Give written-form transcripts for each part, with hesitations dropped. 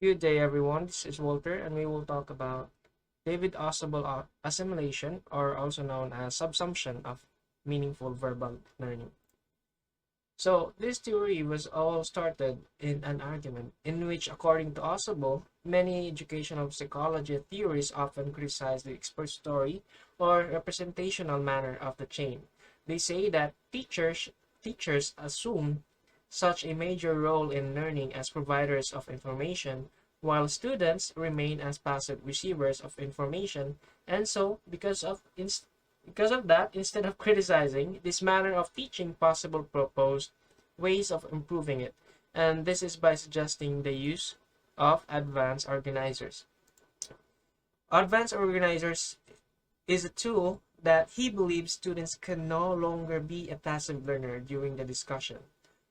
Good day, everyone. This is Walter, and we will talk about David Ausubel assimilation, or also known as subsumption of meaningful verbal learning. So, this theory was all started in an argument in which, according to Ausubel, many educational psychology theories often criticize the expository or representational manner of the chain. They say that teachers assume such a major role in learning as providers of information, while students remain as passive receivers of information. And so, because of that, instead of criticizing this manner of teaching, possible proposed ways of improving it. And this is by suggesting the use of advanced organizers. Advanced organizers is a tool that he believes students can no longer be a passive learner during the discussion.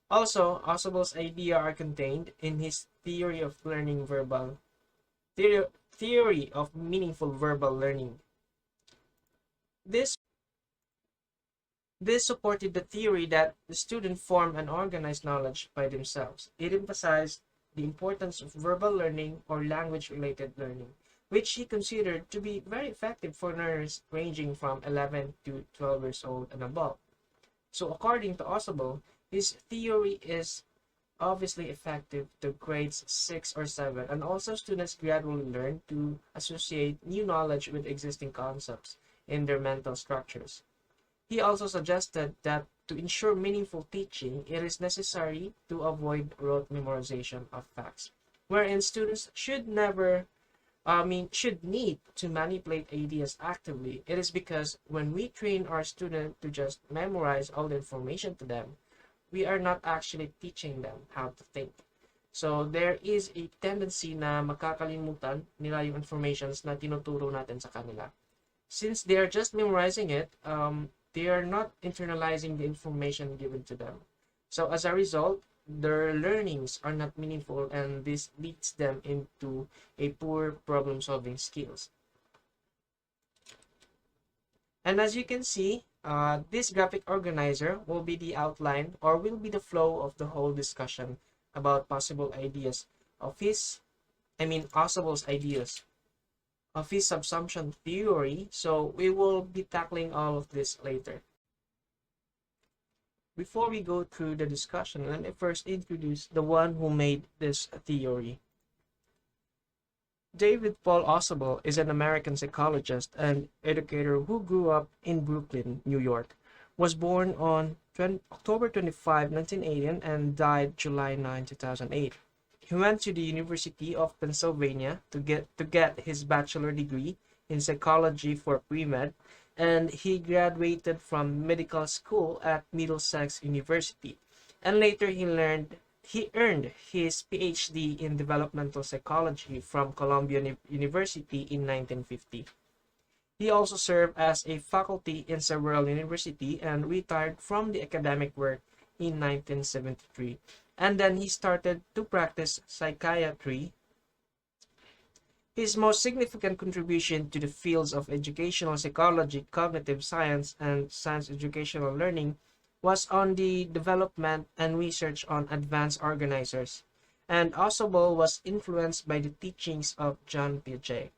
Also, Ausubel's ideas are contained in his theory of meaningful verbal learning. This this supported the theory that the student form and organize knowledge by themselves. It emphasized the importance of verbal learning or language-related learning, which he considered to be very effective for learners ranging from 11 to 12 years old and above. So according to Ausubel, his theory is obviously effective to grades 6 or 7, and also students gradually learn to associate new knowledge with existing concepts in their mental structures. He also suggested that to ensure meaningful teaching, it is necessary to avoid rote memorization of facts, wherein students should need to manipulate ideas actively. It is because when we train our student to just memorize all the information to them, we are not actually teaching them how to think. So there is a tendency na makakalimutan nila yung informations na tinuturo natin sa kanila. Since they are just memorizing it, they are not internalizing the information given to them. So as a result, their learnings are not meaningful, and this leads them into a poor problem solving skills. And as you can see, this graphic organizer will be the outline, or will be the flow of the whole discussion about possible ideas of Ausubel's ideas of his subsumption theory. So we will be tackling all of this later. Before we go through the discussion, let me first introduce the one who made this theory. David Paul Ausubel is an American psychologist and educator who grew up in Brooklyn, New York, was born on October 25, 1980, and died July 9, 2008. He went to the University of Pennsylvania to get his bachelor degree in psychology for pre-med, and he graduated from medical school at Middlesex University. And later he earned his PhD in developmental psychology from Columbia University in 1950. He also served as a faculty in several universities and retired from the academic work in 1973. And then he started to practice psychiatry. His most significant contribution to the fields of educational psychology, cognitive science, and science educational learning was on the development and research on advanced organizers, and Ausubel was influenced by the teachings of John Piaget,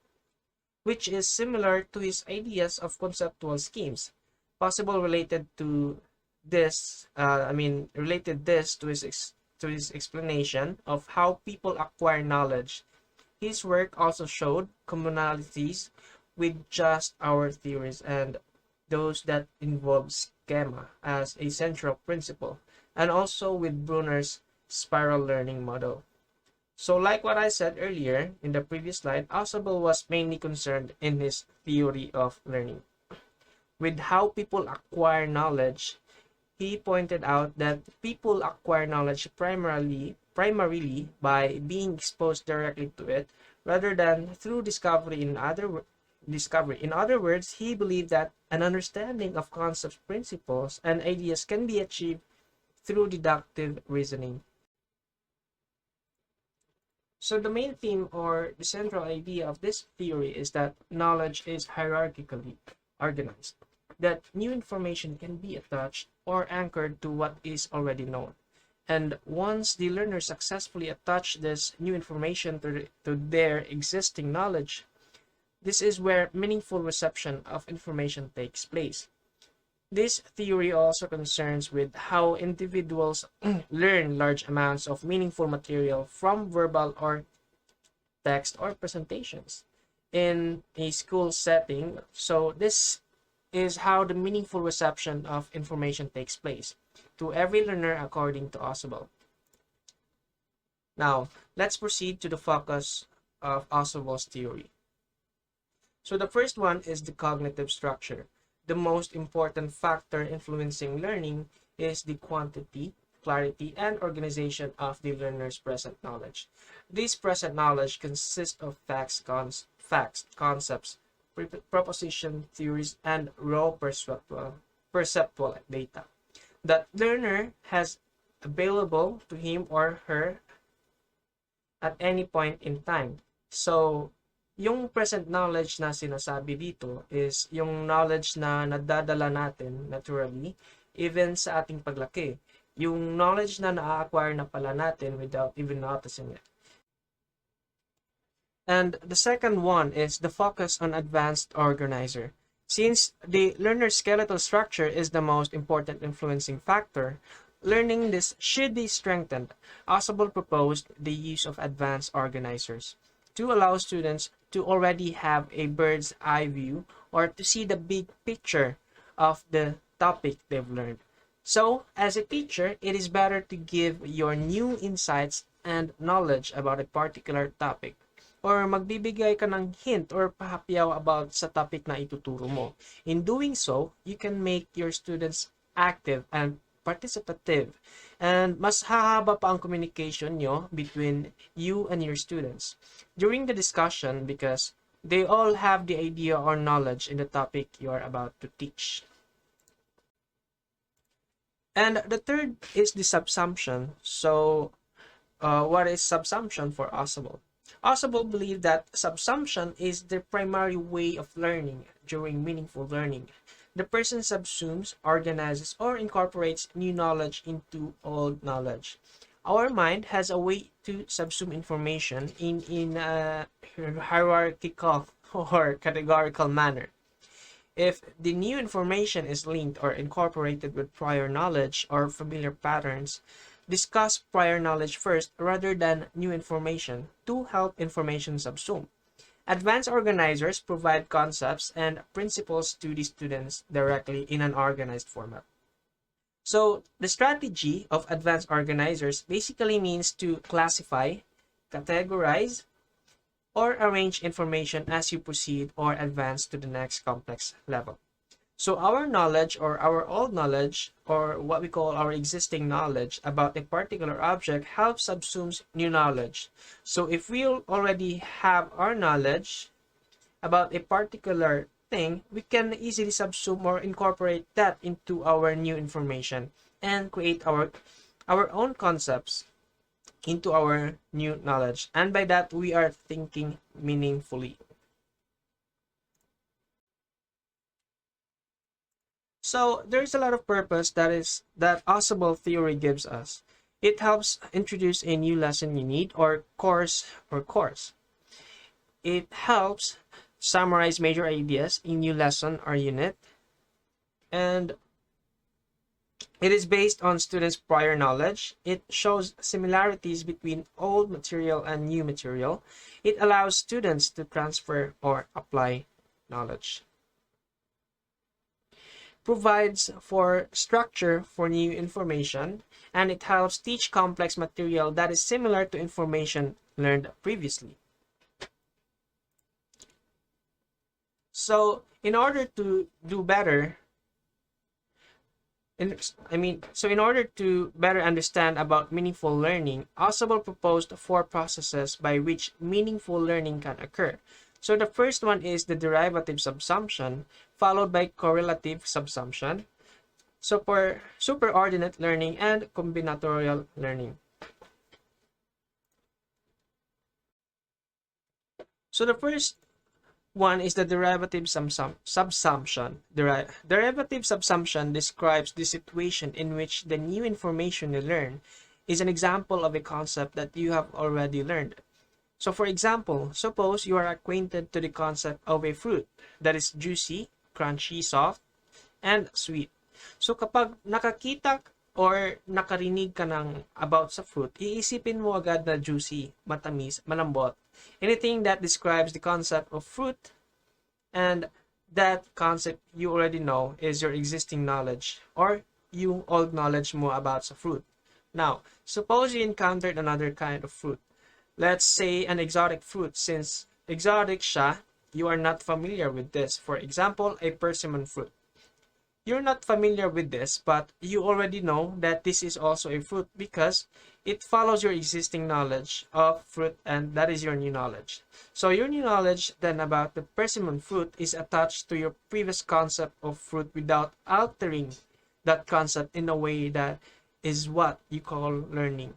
which is similar to his ideas of conceptual schemes. Possible related to related this to his explanation of how people acquire knowledge. His work also showed commonalities with just our theories and those that involve schema as a central principle, and also with Brunner's spiral learning model. So like what I said earlier in the previous slide, Ausubel was mainly concerned in his theory of learning with how people acquire knowledge. He pointed out that people acquire knowledge primarily by being exposed directly to it rather than through discovery. In other words, he believed that an understanding of concepts, principles, and ideas can be achieved through deductive reasoning. So the main theme, or the central idea of this theory, is that knowledge is hierarchically organized, that new information can be attached or anchored to what is already known, And once the learner successfully attach this new information to their existing knowledge, this is where meaningful reception of information takes place. This theory also concerns with how individuals learn large amounts of meaningful material from verbal or text or presentations in a school setting. So this is how the meaningful reception of information takes place to every learner according to Ausubel. Now, let's proceed to the focus of Ausubel's theory. So the first one is the cognitive structure. The most important factor influencing learning is the quantity, clarity, and organization of the learner's present knowledge. This present knowledge consists of facts, concepts, proposition theories, and raw perceptual data that learner has available to him or her at any point in time. So, yung present knowledge na sinasabi dito is yung knowledge na nadadala natin naturally even sa ating paglaki. Yung knowledge na na-acquire na pala natin without even noticing it. And the second one is the focus on advanced organizer. Since the learner's skeletal structure is the most important influencing factor, learning this should be strengthened. Ausubel proposed the use of advanced organizers to allow students to already have a bird's eye view or to see the big picture of the topic they've learned. So, as a teacher, it is better to give your new insights and knowledge about a particular topic, or magbibigay ka ng hint or pahapyaw about sa topic na ituturo mo. In doing so, you can make your students active and participative, and mas hahaba pa ang communication nyo between you and your students during the discussion because they all have the idea or knowledge in the topic you are about to teach. And the third is the subsumption. So, what is subsumption for Ausubel? Ausubel believed that subsumption is the primary way of learning during meaningful learning. The person subsumes, organizes, or incorporates new knowledge into old knowledge. Our mind has a way to subsume information in a hierarchical or categorical manner. If the new information is linked or incorporated with prior knowledge or familiar patterns, discuss prior knowledge first rather than new information to help information subsume. Advanced organizers provide concepts and principles to the students directly in an organized format. So, the strategy of advanced organizers basically means to classify, categorize, or arrange information as you proceed or advance to the next complex level. So our knowledge or our old knowledge or what we call our existing knowledge about a particular object helps subsumes new knowledge. So if we already have our knowledge about a particular thing, we can easily subsume or incorporate that into our new information and create our own concepts into our new knowledge. And by that, we are thinking meaningfully. So there's a lot of purpose that Ausubel theory gives us. It helps introduce a new lesson unit or course. It helps summarize major ideas in new lesson or unit. And it is based on students' prior knowledge. It shows similarities between old material and new material. It allows students to transfer or apply knowledge. Provides for structure for new information, and it helps teach complex material that is similar to information learned previously. So, in order to do better, in order to better understand about meaningful learning, Ausubel proposed 4 processes by which meaningful learning can occur. So the first one is the derivative subsumption, followed by correlative subsumption, superordinate learning, and combinatorial learning. So the first one is the derivative subsumption. Derivative subsumption describes the situation in which the new information you learn is an example of a concept that you have already learned. So for example, suppose you are acquainted to the concept of a fruit that is juicy, crunchy, soft, and sweet. So kapag nakakita or nakarinig ka ng about sa fruit, iisipin mo agad na juicy, matamis, malambot. Anything that describes the concept of fruit, and that concept you already know is your existing knowledge or yung old knowledge mo about sa fruit. Now, suppose you encountered another kind of fruit. Let's say an exotic fruit. Since exotic siya, you are not familiar with this. For example, a persimmon fruit. You're not familiar with this, but you already know that this is also a fruit because it follows your existing knowledge of fruit, and that is your new knowledge. So your new knowledge then about the persimmon fruit is attached to your previous concept of fruit without altering that concept in a way that is what you call learning.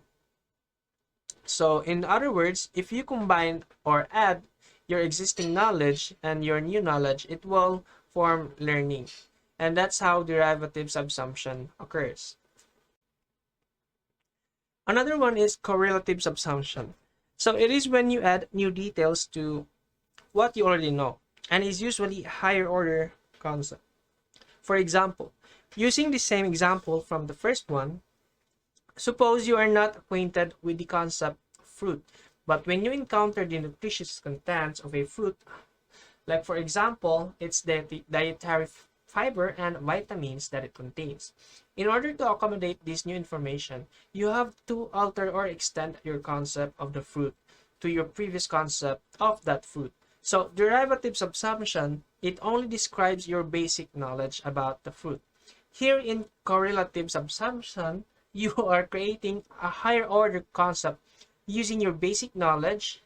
So in other words, if you combine or add your existing knowledge and your new knowledge, it will form learning. And that's how derivative subsumption occurs. Another one is correlative subsumption. So it is when you add new details to what you already know, and is usually a higher order concept. For example, using the same example from the first one, suppose you are not acquainted with the concept of fruit, but when you encounter the nutritious contents of a fruit, like for example, its dietary fiber and vitamins that it contains. In order to accommodate this new information, you have to alter or extend your concept of the fruit to your previous concept of that fruit. So derivative subsumption, it only describes your basic knowledge about the fruit. Here in correlative subsumption, you are creating a higher order concept using your basic knowledge.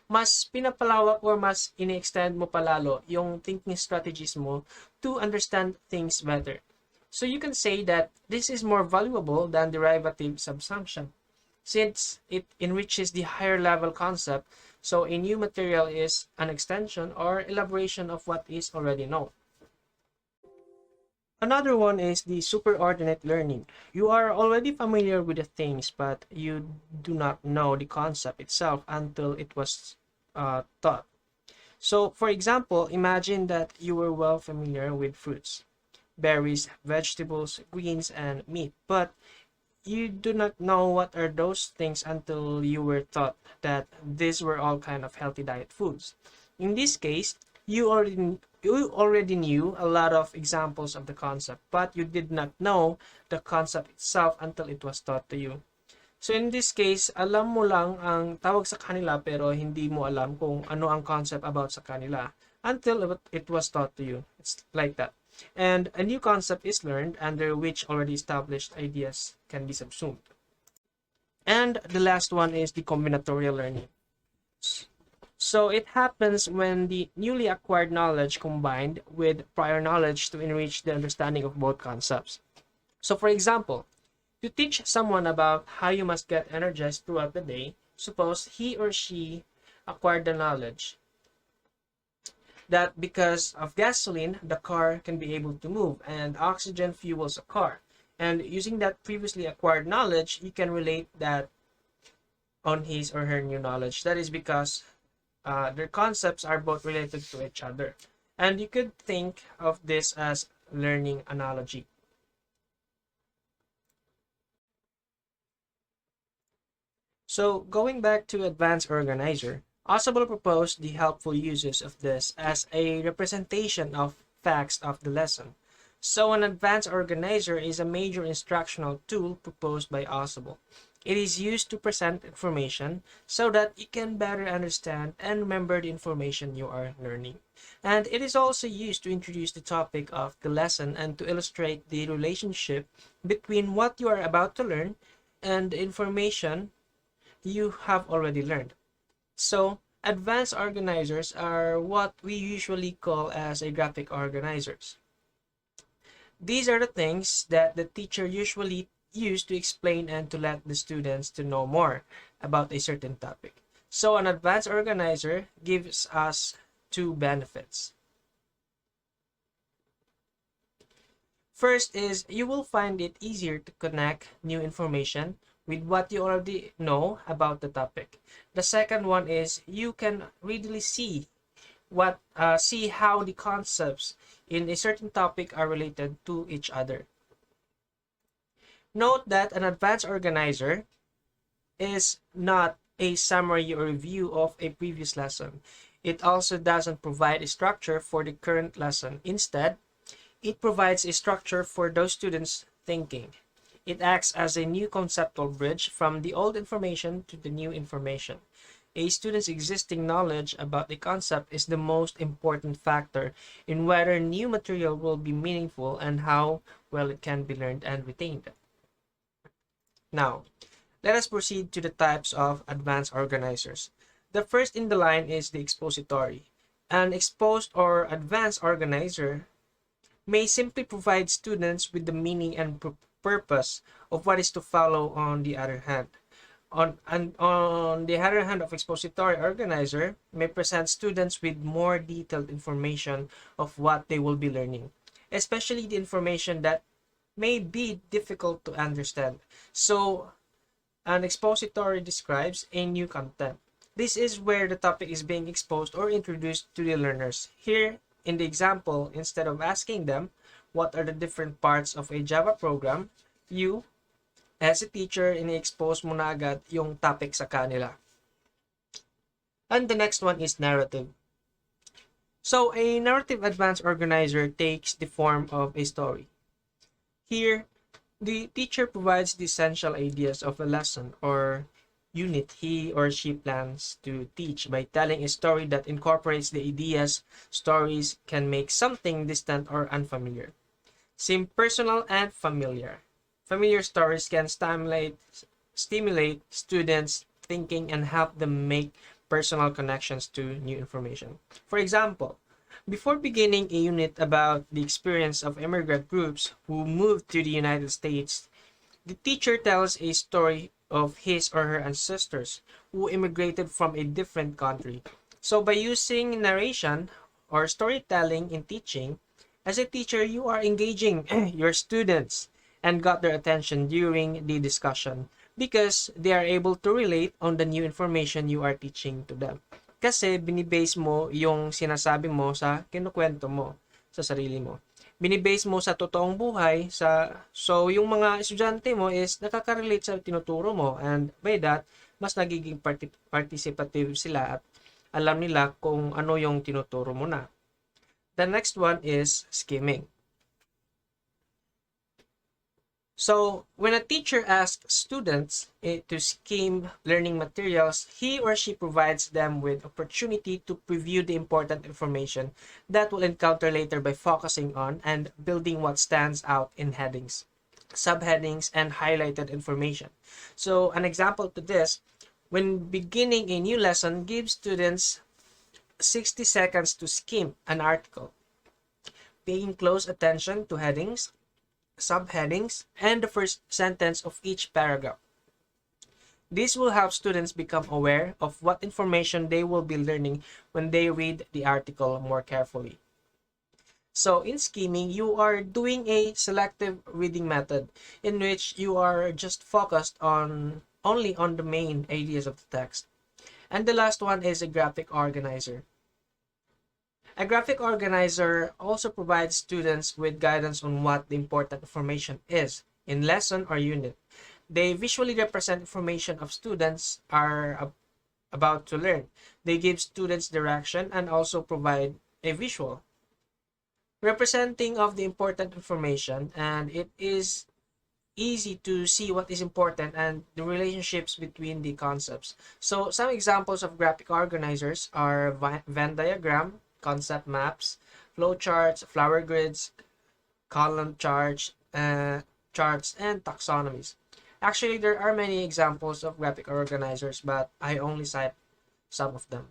Mas pinapalawak or mas ini-extend mo palalo yung thinking strategies mo to understand things better. So you can say that this is more valuable than derivative subsumption since it enriches the higher level concept. So a new material is an extension or elaboration of what is already known. Another one is the superordinate learning. You are already familiar with the things, but you do not know the concept itself until it was taught. So, for example, imagine that you were well familiar with fruits, berries, vegetables, greens, and meat, but you do not know what are those things until you were taught that these were all kind of healthy diet foods. In this case, you already knew a lot of examples of the concept, but you did not know the concept itself until it was taught to you. So in this case, alam mo lang ang tawag sa kanila pero hindi mo alam kung ano ang concept about sa kanila until it was taught to you. It's like that. And a new concept is learned under which already established ideas can be subsumed. And the last one is the combinatorial learning. So it happens when the newly acquired knowledge combined with prior knowledge to enrich the understanding of both concepts. So for example, to teach someone about how you must get energized throughout the day, suppose he or she acquired the knowledge that because of gasoline, the car can be able to move and oxygen fuels a car. And using that previously acquired knowledge, you can relate that on his or her new knowledge. That is because their concepts are both related to each other. And you could think of this as learning analogy. So going back to Advanced Organizer, Ausubel proposed the helpful uses of this as a representation of facts of the lesson. So an Advanced Organizer is a major instructional tool proposed by Ausubel. It is used to present information so that you can better understand and remember the information you are learning. And it is also used to introduce the topic of the lesson and to illustrate the relationship between what you are about to learn and the information you have already learned. So, advanced organizers are what we usually call as a graphic organizers. These are the things that the teacher usually use to explain and to let the students to know more about a certain topic. So an advanced organizer gives us two benefits. First is you will find it easier to connect new information with what you already know about the topic. The second one is you can readily see how the concepts in a certain topic are related to each other. Note that an advanced organizer is not a summary or review of a previous lesson. It also doesn't provide a structure for the current lesson. Instead, it provides a structure for those students thinking. It acts as a new conceptual bridge from the old information to the new information. A student's existing knowledge about the concept is the most important factor in whether new material will be meaningful and how well it can be learned and retained. Now, let us proceed to the types of advanced organizers. The first in the line is the expository. An exposed or advanced organizer may simply provide students with the meaning and purpose of what is to follow. On the other hand, on the other hand of expository organizer may present students with more detailed information of what they will be learning, especially the information that may be difficult to understand. So an expository describes a new content. This is where the topic is being exposed or introduced to the learners. Here, in the example, instead of asking them what are the different parts of a Java program, you, as a teacher, ini-expose mo na agad yung topic sa kanila. And the next one is narrative. So, a narrative advanced organizer takes the form of a story. Here, the teacher provides the essential ideas of a lesson or unit he or she plans to teach by telling a story that incorporates the ideas. Stories can make something distant or unfamiliar seem personal and familiar. Familiar stories can stimulate students' thinking and help them make personal connections to new information. For example, before beginning a unit about the experience of immigrant groups who moved to the United States, the teacher tells a story of his or her ancestors who immigrated from a different country. So by using narration or storytelling in teaching, as a teacher, you are engaging your students and got their attention during the discussion because they are able to relate on the new information you are teaching to them. Kasi binibase mo yung sinasabi mo sa kinukwento mo sa sarili mo. Binibase mo sa totoong buhay, so yung mga estudyante mo is nakaka-relate sa tinuturo mo, and by that, mas nagiging participative sila at alam nila kung ano yung tinuturo mo na. The next one is skimming. So, when a teacher asks students to skim learning materials, he or she provides them with opportunity to preview the important information that will encounter later by focusing on and building what stands out in headings, subheadings, and highlighted information. So, an example to this, when beginning a new lesson, give students 60 seconds to skim an article, paying close attention to headings, subheadings, and the first sentence of each paragraph. This will help students become aware of what information they will be learning when they read the article more carefully. So in skimming, you are doing a selective reading method in which you are just focused only on the main ideas of the text. And the last one is a graphic organizer. A graphic organizer also provides students with guidance on what the important information is in lesson or unit. They visually represent information of students are about to learn. They give students direction and also provide a visual representing of the important information, and it is easy to see what is important and the relationships between the concepts. So some examples of graphic organizers are Venn diagram, concept maps, flowcharts, flower grids, column charts, and taxonomies. Actually, there are many examples of graphic organizers, but I only cite some of them.